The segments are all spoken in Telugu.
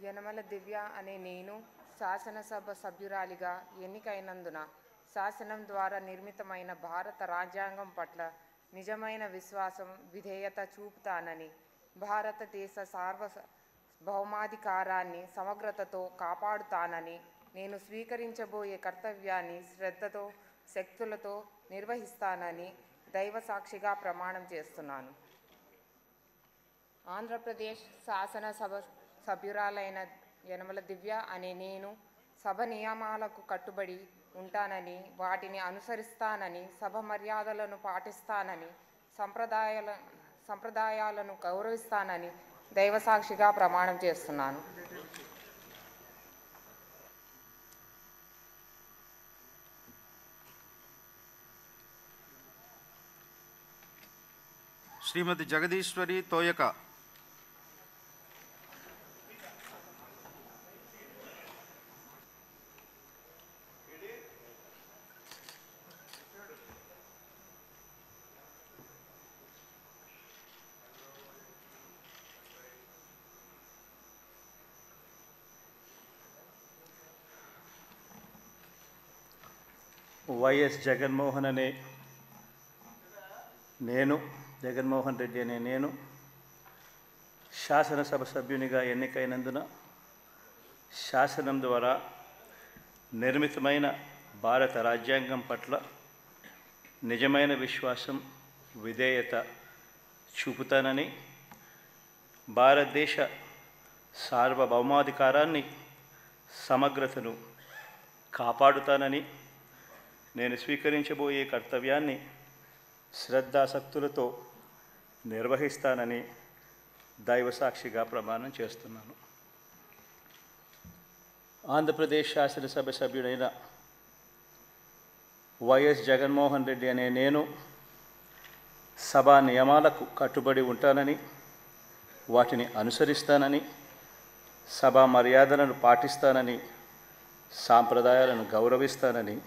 యనమల దివ్య అనే నేను శాసనసభ సభ్యురాలిగా ఎన్నికైనందున శాసనం ద్వారా నిర్మితమైన భారత రాజ్యాంగం పట్ల నిజమైన విశ్వాసం, విధేయత చూపుతానని, భారతదేశ సార్వభౌమాధికారాన్ని సమగ్రతతో కాపాడుతానని, నేను స్వీకరించబోయే కర్తవ్యాన్ని శ్రద్ధతో, శక్తులతో నిర్వహిస్తానని దైవసాక్షిగా ప్రమాణం చేస్తున్నాను. ఆంధ్రప్రదేశ్ శాసనసభ సభ్యురాలైన యనమల దివ్య అనే నేను సభ నియమాలకు కట్టుబడి ఉంటానని, వాటిని అనుసరిస్తానని, సభ మర్యాదలను పాటిస్తానని, సంప్రదాయాలను గౌరవిస్తానని దైవసాక్షిగా ప్రమాణం చేస్తున్నాను. శ్రీమతి జగదీశ్వరి తోయక. వైఎస్ జగన్మోహన్ అనే నేను, జగన్మోహన్ రెడ్డి అనే నేను శాసనసభ సభ్యునిగా ఎన్నికైనందున శాసనం ద్వారా నిర్మితమైన భారత రాజ్యాంగం పట్ల నిజమైన విశ్వాసం, విధేయత చూపుతానని, భారతదేశ సార్వభౌమాధికారాన్ని, సమగ్రతను కాపాడుతానని, నేను స్వీకరించబోయే కర్తవ్యాన్ని శ్రద్ధాసక్తులతో నిర్వహిస్తానని దైవసాక్షిగా ప్రమాణం చేస్తున్నాను. ఆంధ్రప్రదేశ్ శాసనసభ సభ్యుడైన వైఎస్ జగన్మోహన్ రెడ్డి అనే నేను సభా నియమాలకు కట్టుబడి ఉంటానని, వాటిని అనుసరిస్తానని, సభా మర్యాదలను పాటిస్తానని, సాంప్రదాయాలను గౌరవిస్తానని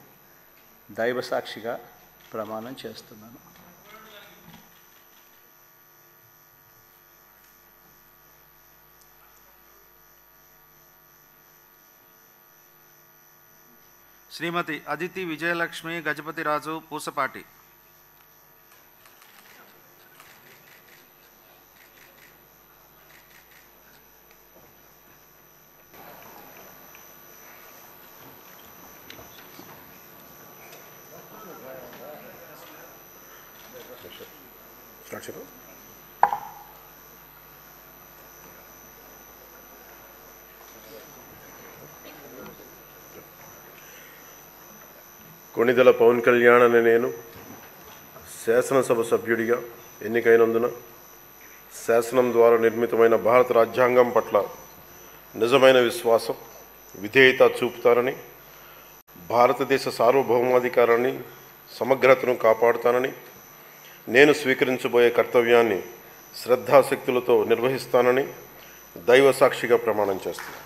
దైవసాక్షిగా ప్రమాణం చేస్తున్నాను. శ్రీమతి అదితి విజయలక్ష్మి గజపతిరాజు పూసపాటి. కొణిదెల పవన్ కళ్యాణ్ అనే నేను శాసనసభ సభ్యుడిగా ఎన్నికైనందున శాసనం ద్వారా నిర్మితమైన భారత రాజ్యాంగం పట్ల నిజమైన విశ్వాసం, విధేయత చూపుతానని, భారతదేశ సార్వభౌమాధికారాన్ని, సమగ్రతను కాపాడుతానని, నేను స్వీకరించబోయే కర్తవ్యాన్ని శ్రద్ధాశక్తులతో నిర్వహిస్తానని దైవసాక్షిగా ప్రమాణం చేస్తున్నాను.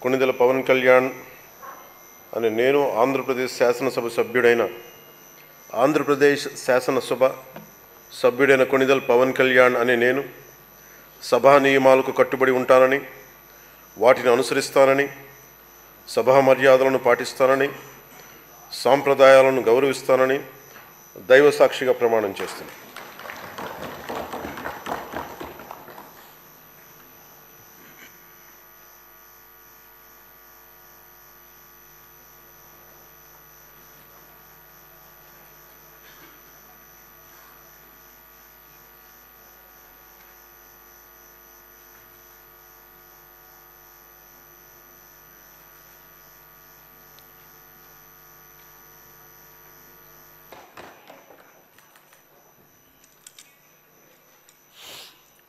కొణిదెల పవన్ కళ్యాణ్ అని నేను ఆంధ్రప్రదేశ్ శాసనసభ సభ్యుడైన కొణిదెల పవన్ కళ్యాణ్ అని నేను సభా నియమాలకు కట్టుబడి ఉంటానని, వాటిని అనుసరిస్తానని, సభా మర్యాదలను పాటిస్తానని, సాంప్రదాయాలను గౌరవిస్తానని దైవసాక్షిగా ప్రమాణం చేస్తున్నాను.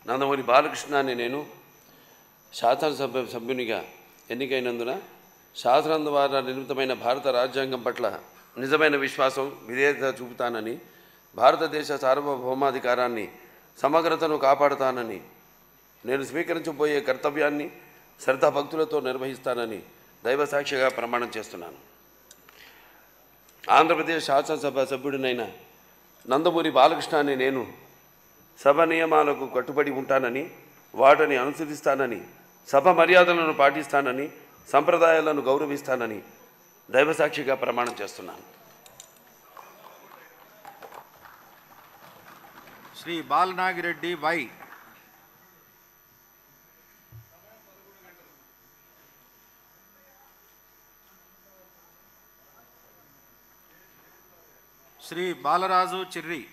నందమూరి బాలకృష్ణ అనే నేను శాసనసభ సభ్యునిగా ఎన్నికైనందున శాసనం ద్వారా నిర్మితమైన భారత రాజ్యాంగం పట్ల నిజమైన విశ్వాసం, విధేయత చూపుతానని, భారతదేశ సార్వభౌమాధికారాన్ని, సమగ్రతను కాపాడుతానని, నేను స్వీకరించబోయే కర్తవ్యాన్ని శ్రద్ధాభక్తులతో నిర్వహిస్తానని దైవసాక్షిగా ప్రమాణం చేస్తున్నాను. ఆంధ్రప్రదేశ్ శాసనసభ సభ్యుడినైన నందమూరి బాలకృష్ణ అనే నేను సభ నియమాలకు కట్టుబడి ఉంటానని వాటిని అనుసరిస్తానని సభ మర్యాదలను పాటిస్తానని సంప్రదాయాలను గౌరవిస్తానని దైవసాక్షిగా ప్రమాణం చేస్తున్నాను. శ్రీ బాలనాగిరెడ్డి వై. శ్రీ బాలరాజు చిర్రి.